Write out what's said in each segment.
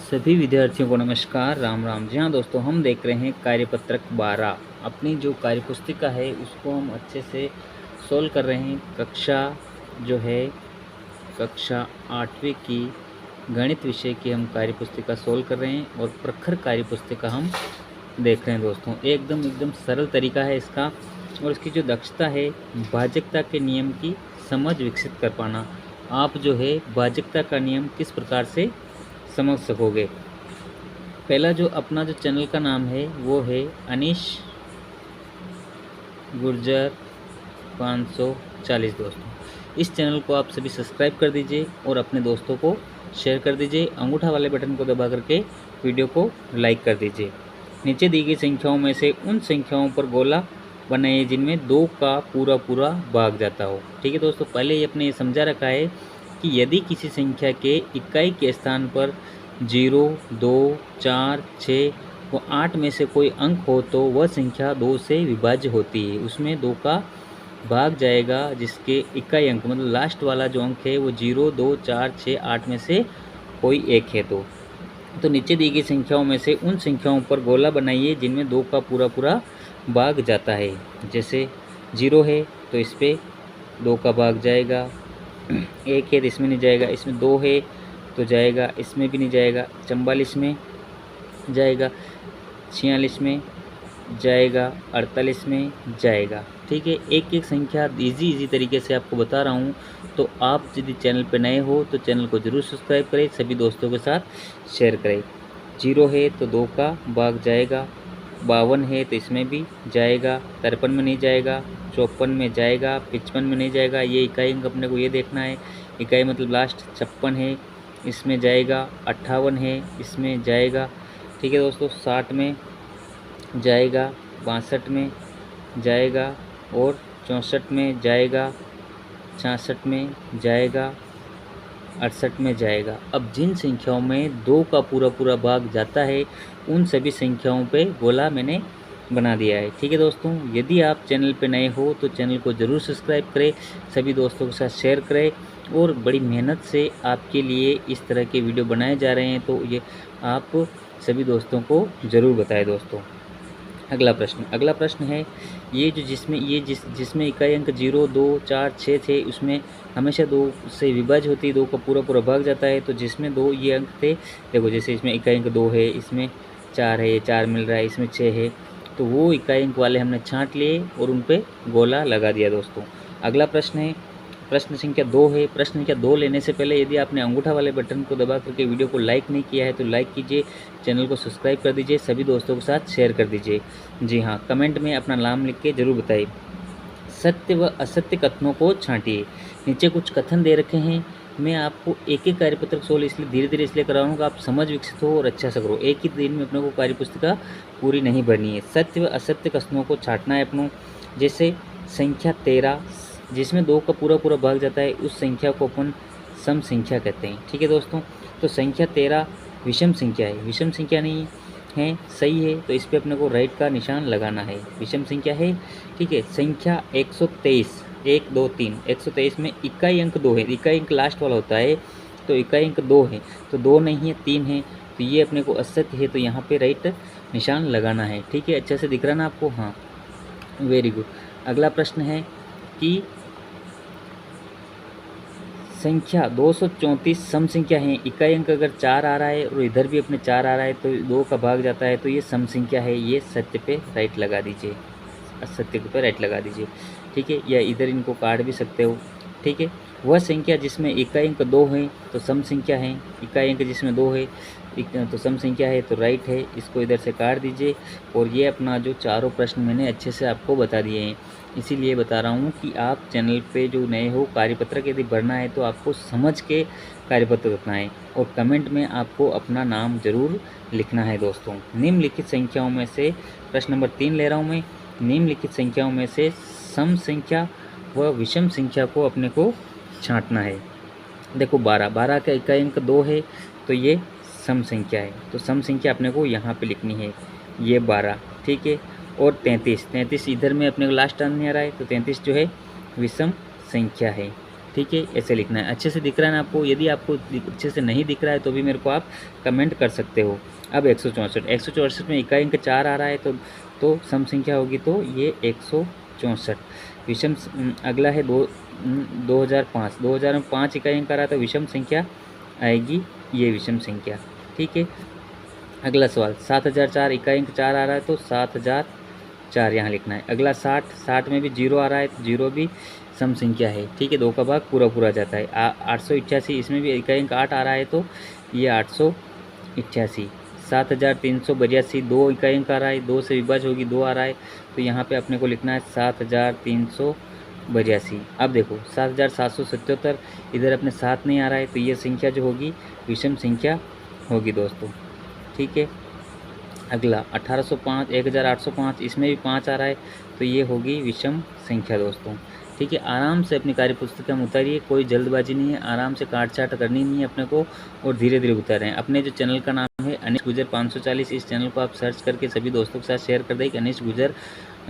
सभी विद्यार्थियों को नमस्कार, राम राम। जी हाँ दोस्तों, हम देख रहे हैं कार्यपत्रक 12। अपनी जो कार्यपुस्तिका है उसको हम अच्छे से सोल्व कर रहे हैं। कक्षा 8वीं की गणित विषय की हम कार्यपुस्तिका सोल्व कर रहे हैं और प्रखर कार्यपुस्तिका हम देख रहे हैं दोस्तों। एकदम सरल तरीका है इसका, और इसकी जो दक्षता है भाजकता के नियम की समझ विकसित कर पाना। आप जो है भाजकता का नियम किस प्रकार से समझ सकोगे। पहला जो अपना जो चैनल का नाम है वो है अनीश गुर्जर 540 दोस्तों। इस चैनल को आप सभी सब्सक्राइब कर दीजिए और अपने दोस्तों को शेयर कर दीजिए। अंगूठा वाले बटन को दबा करके वीडियो को लाइक कर दीजिए। नीचे दी गई संख्याओं में से उन संख्याओं पर गोला बनाइए जिनमें 2 का पूरा भाग जाता हो। ठीक है दोस्तों, पहले ही अपने ये समझा रखा है कि यदि किसी संख्या के इकाई के स्थान पर 0, 2, 4, 6 व 8 में से कोई अंक हो तो वह संख्या 2 से विभाज्य होती है। उसमें 2 का भाग जाएगा जिसके इकाई अंक मतलब लास्ट वाला जो अंक है वो 0, 2, 4, 6, 8 में से कोई एक है। तो नीचे दी गई संख्याओं में से उन संख्याओं पर गोला बनाइए जिनमें 2 का पूरा भाग जाता है। जैसे 0 है तो इस पर 2 का भाग जाएगा, 1 है तो इसमें नहीं जाएगा, इसमें 2 है तो जाएगा, इसमें भी नहीं जाएगा, 44 में जाएगा, 46 में जाएगा, 48 में जाएगा। ठीक है, एक एक संख्या इजी तरीके से आपको बता रहा हूँ। तो आप यदि चैनल पर नए हो तो चैनल को ज़रूर सब्सक्राइब करें, सभी दोस्तों के साथ शेयर करें। 0 है तो 2 का भाग जाएगा, 52 है तो इसमें भी जाएगा, 53 में नहीं जाएगा, 54 में जाएगा, 55 में नहीं जाएगा। ये इकाई अंक अपने को ये देखना है, इकाई मतलब लास्ट 56 है इसमें जाएगा, 58 है इसमें जाएगा। ठीक है दोस्तों, 60 में जाएगा, 62 में जाएगा और 64 में जाएगा, 66 में जाएगा, 68 में जाएगा। अब जिन संख्याओं में 2 का पूरा भाग जाता है उन सभी संख्याओं पे गोला मैंने बना दिया है। ठीक है दोस्तों, यदि आप चैनल पे नए हो तो चैनल को ज़रूर सब्सक्राइब करें, सभी दोस्तों के साथ शेयर करें और बड़ी मेहनत से आपके लिए इस तरह के वीडियो बनाए जा रहे हैं तो ये आप सभी दोस्तों को ज़रूर बताएं दोस्तों। अगला प्रश्न है ये जो जिसमें इकाई अंक 0, 2, 4, 6 थे उसमें हमेशा 2 से विभाज्य होती है, 2 का पूरा भाग जाता है। तो जिसमें 2 ये अंक थे, देखो जैसे इसमें इकाई अंक 2 है, इसमें 4 है, 4 मिल रहा है, इसमें 6 है, तो वो इकाई अंक वाले हमने छांट लिए और उन पर गोला लगा दिया दोस्तों। अगला प्रश्न है प्रश्न संख्या 2 है। प्रश्न संख्या 2 लेने से पहले यदि आपने अंगूठा वाले बटन को दबा करके वीडियो को लाइक नहीं किया है तो लाइक कीजिए, चैनल को सब्सक्राइब कर दीजिए, सभी दोस्तों के साथ शेयर कर दीजिए। जी हाँ, कमेंट में अपना नाम लिख के ज़रूर बताइए। सत्य व असत्य कथनों को छांटिए। नीचे कुछ कथन दे रखे हैं, मैं आपको एक एक कार्यपत्रक सोल्व इसलिए धीरे इसलिए कराऊंगा आप समझ विकसित हो और अच्छा से करो। एक ही दिन में अपने को कार्यपुस्तिका पूरी नहीं भरनी है। सत्य व असत्य कथनों को छांटना है अपनों। जैसे संख्या 13 जिसमें 2 का पूरा भाग जाता है उस संख्या को अपन सम संख्या कहते हैं। ठीक है दोस्तों, तो संख्या 13 विषम संख्या है, विषम संख्या नहीं है, सही है तो इस पर अपने को राइट का निशान लगाना है, विषम संख्या है। ठीक है, संख्या 123 1, 2, 3 123 में इकाई अंक 2 है, इकाई अंक लास्ट वाला होता है तो इकाई अंक 2 है तो 2 नहीं है 3 है, तो ये अपने को असत्य है तो यहाँ पे राइट निशान लगाना है। ठीक है, अच्छे से दिख रहा ना आपको? हाँ, वेरी गुड। अगला प्रश्न है कि संख्या 234 सम संख्या है, इकाई अंक अगर 4 आ रहा है और इधर भी अपने 4 आ रहा है तो 2 का भाग जाता है तो ये सम संख्या है, ये सत्य पे राइट लगा दीजिए, असत्य पे राइट लगा दीजिए। ठीक है, या इधर इनको काट भी सकते हो। ठीक है, वह संख्या जिसमें इकाई अंक 2 है तो सम संख्या है, इकाई अंक जिसमें 2 है तो सम संख्या है तो राइट है, इसको इधर से काट दीजिए। और ये अपना जो चारों प्रश्न मैंने अच्छे से आपको बता दिए हैं, इसीलिए बता रहा हूँ कि आप चैनल पे जो नए हो कार्यपत्रक यदि भरना है तो आपको समझ के कार्यपत्रक भरना है और कमेंट में आपको अपना नाम ज़रूर लिखना है दोस्तों। निम्नलिखित संख्याओं में से प्रश्न नंबर 3 ले रहा हूँ मैं। निम्नलिखित संख्याओं में से सम संख्या व विषम संख्या को अपने को छांटना है। देखो 12 का इकाई अंक 2 है तो ये सम संख्या है, तो सम संख्या अपने को यहाँ पे लिखनी है, ये 12। ठीक है, और 33 इधर में अपने को लास्ट टर्म नहीं आ रहा है तो 33 जो है विषम संख्या है। ठीक है, ऐसे लिखना है। अच्छे से दिख रहा है ना आपको? यदि आपको अच्छे से नहीं दिख रहा है तो भी मेरे को आप कमेंट कर सकते हो। अब 164 में इकाई अंक 4 आ रहा है तो सम संख्या होगी तो ये 164। अगला है 2005। 2000 में 5 इकाई अंक आ रहा है तो विषम संख्या आएगी ये विषम संख्या। ठीक है, अगला सवाल 7004 इकाई अंक 4 आ रहा है तो 7004 यहाँ लिखना है। अगला 60 में भी 0 आ रहा है तो 0 भी सम संख्या है। ठीक है, 2 का भाग पूरा पूरा जाता है। 888 इसमें भी इकाई अंक 8 आ रहा है तो ये 888। 7382 2 इकाई अंक आ रहा है, 2 से विभाज्य होगी, 2 आ रहा है तो यहाँ पे अपने को लिखना है 7382। अब देखो 7777 इधर अपने 7 नहीं आ रहा है तो ये संख्या जो होगी विषम संख्या होगी दोस्तों। ठीक है, अगला 1805 1805 इसमें भी 5 आ रहा है तो ये होगी विषम संख्या दोस्तों। ठीक है, आराम से अपनी कार्य पुस्तिका में उतारिए, कोई जल्दबाजी नहीं है, आराम से काट छाट करनी नहीं है अपने को और धीरे धीरे उतारें। अपने जो चैनल का नाम है अनिश गुजर 540, इस चैनल को आप सर्च करके सभी दोस्तों के साथ शेयर कर दें कि अनिश गुजर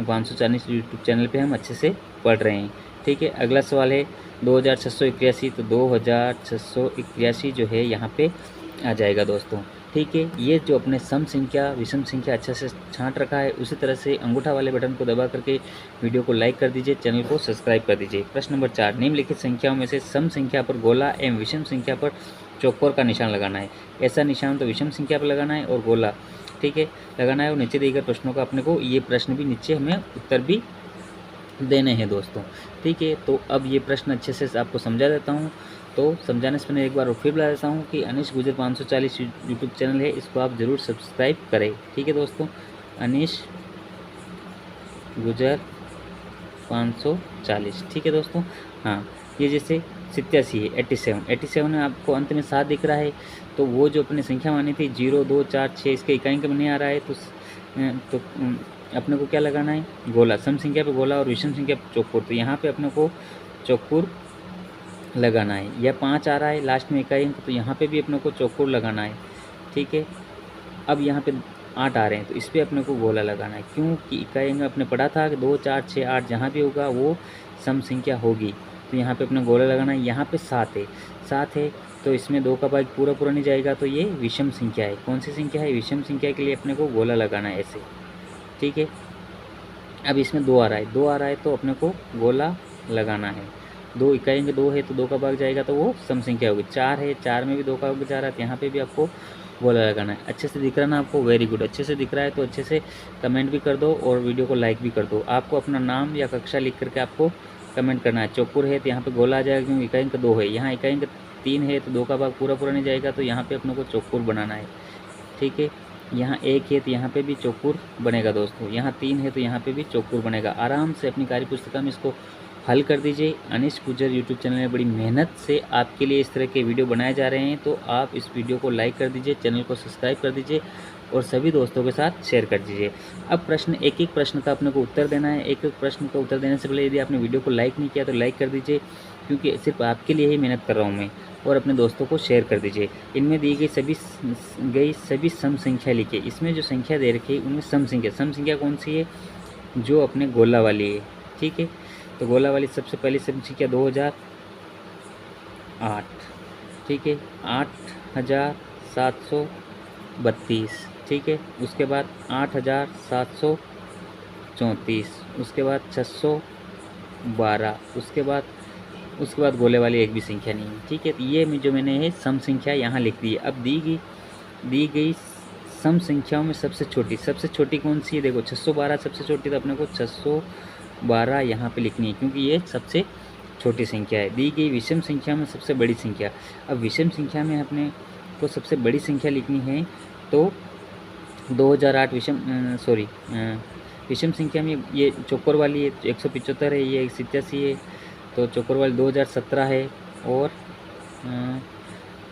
540 यूट्यूब चैनल पर हम अच्छे से पढ़ रहे हैं। ठीक है, अगला सवाल है 2681 तो 2681 जो है यहाँ पे आ जाएगा दोस्तों। ठीक है, ये जो अपने सम संख्या विषम संख्या अच्छा से छांट रखा है, उसी तरह से अंगूठा वाले बटन को दबा करके वीडियो को लाइक कर दीजिए, चैनल को सब्सक्राइब कर दीजिए। प्रश्न नंबर 4, निम्नलिखित संख्याओं में से सम संख्या पर गोला एवं विषम संख्या पर चौकोर का निशान लगाना है। ऐसा निशान तो विषम संख्या पर लगाना है और गोला, ठीक है, लगाना है। और नीचे दिए गए प्रश्नों का अपने को ये प्रश्न भी नीचे हमें उत्तर भी देने हैं दोस्तों। ठीक है, तो अब ये प्रश्न अच्छे से आपको समझा देता हूँ। तो समझाने से पहले एक बार फिर बता देता हूँ कि अनिश गुजर 540 यूट्यूब चैनल है, इसको आप ज़रूर सब्सक्राइब करें। ठीक है दोस्तों, अनिश गुजर 540। ठीक है दोस्तों, हाँ, ये जैसे 87 है, 87 में आपको अंत में 7 दिख रहा है तो वो जो अपनी संख्या मानी थी 0 2 4 6 इसके इकाई अंक में नहीं आ रहा है तो अपने को क्या लगाना है? गोला। सम संख्या पे गोला और विषम संख्या पे चौकोर, तो यहाँ पे अपने को चौकोर लगाना है। यह 5 आ रहा है लास्ट में इकाई अंक तो यहाँ पे भी अपने को चौकोर लगाना है। ठीक है, अब यहाँ पे 8 आ रहे हैं तो इस पर अपने को गोला लगाना है, क्योंकि इकाई अंक अपने पढ़ा था कि 2 4 6 8 जहाँ भी होगा वो सम संख्या होगी, तो यहाँ पे अपने गोला लगाना है। यहाँ पे 7 है तो इसमें 2 का भाग पूरा पूरा नहीं जाएगा तो ये विषम संख्या है। कौन सी संख्या है? विषम संख्या के लिए अपने को गोला लगाना है ऐसे। ठीक है, अब इसमें 2 आ रहा है तो अपने को गोला लगाना है। 2 इकाई अंक 2 है तो 2 का भाग जाएगा तो वो सम संख्या होगी। 4 है, 4 में भी 2 का भाग जा रहा है तो यहाँ पे भी आपको गोला लगाना है। अच्छे से दिख रहा है ना आपको? वेरी गुड, अच्छे से दिख रहा है तो अच्छे से कमेंट भी कर दो और वीडियो को लाइक भी कर दो। आपको अपना नाम या कक्षा लिख करके आपको कमेंट करना है। चौकोर है तो यहाँ पे गोला आ जाएगा क्योंकि इकाई अंक 2 है। यहाँ इकाई अंक 3 है तो 2 का भाग पूरा पूरा नहीं जाएगा तो यहाँ पे अपने को चौकोर बनाना है। ठीक है, यहाँ 1 है तो यहाँ पे भी चौकोर बनेगा दोस्तों। यहाँ 3 है तो यहाँ पे भी चौकोर बनेगा। आराम से अपनी कार्य पुस्तिका में इसको हल कर दीजिए। अनिश गुजर यूट्यूब चैनल में बड़ी मेहनत से आपके लिए इस तरह के वीडियो बनाए जा रहे हैं, तो आप इस वीडियो को लाइक कर दीजिए, चैनल को सब्सक्राइब कर दीजिए और सभी दोस्तों के साथ शेयर कर दीजिए। अब प्रश्न एक एक प्रश्न का अपने को उत्तर देना है। एक एक प्रश्न का उत्तर देने से पहले यदि आपने वीडियो को लाइक नहीं किया तो लाइक कर दीजिए, क्योंकि सिर्फ आपके लिए ही मेहनत कर रहा हूँ मैं। और अपने दोस्तों को शेयर कर दीजिए। इनमें दी गई सभी सम संख्या लिखिए। इसमें जो संख्या दे रखी है उनमें सम संख्या कौन सी है? जो अपने गोला वाली है। ठीक है, तो गोला वाली सबसे पहली सम संख्या 2008। ठीक है, 8732। ठीक है, उसके बाद 8734, उसके बाद 612, उसके बाद गोले वाली एक भी संख्या नहीं है। ठीक है, तो ये जो मैंने है सम संख्या यहाँ लिख दी है। अब दी गई सम संख्याओं में सबसे छोटी कौन सी है? देखो 612 सबसे छोटी, तो अपने को 612 यहाँ पे लिखनी है क्योंकि ये सबसे छोटी संख्या है। दी गई विषम संख्या में सबसे बड़ी संख्या। अब विषम संख्या में अपने को सबसे बड़ी संख्या लिखनी है तो 2008 विषम संख्या में ये चौकोर वाली है 175 है, ये 87 है, तो चौकोर वाली 2017 है और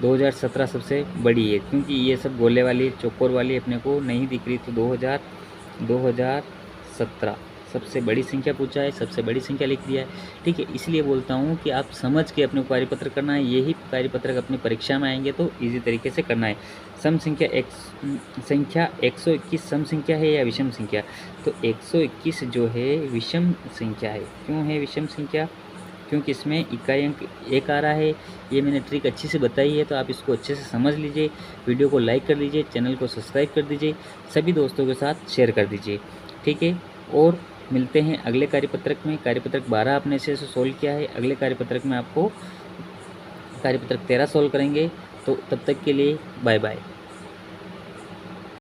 2017 सबसे बड़ी है क्योंकि ये सब गोले वाली चौकोर वाली अपने को नहीं दिख रही, तो 2017 सबसे बड़ी संख्या पूछा है, सबसे बड़ी संख्या लिख दिया है। ठीक है, इसलिए बोलता हूँ कि आप समझ के अपने को कार्यपत्र करना है। यही कार्यपत्र अपनी परीक्षा में आएंगे तो इजी तरीके से करना है। सम संख्या 121 सम संख्या है या विषम संख्या? तो 121 जो है विषम संख्या है। क्यों है विषम संख्या? क्योंकि इसमें इकाई अंक 1 आ रहा है। ये मैंने ट्रिक अच्छी से बताई है, तो आप इसको अच्छे से समझ लीजिए। वीडियो को लाइक कर दीजिए, चैनल को सब्सक्राइब कर दीजिए, सभी दोस्तों के साथ शेयर कर दीजिए, ठीक है। और मिलते हैं अगले कार्यपत्रक में। कार्यपत्रक 12 आपने अच्छे से सोल्व किया है, अगले कार्यपत्रक में आपको कार्यपत्रक 13 सोल्व करेंगे। तो तब तक के लिए बाय बाय।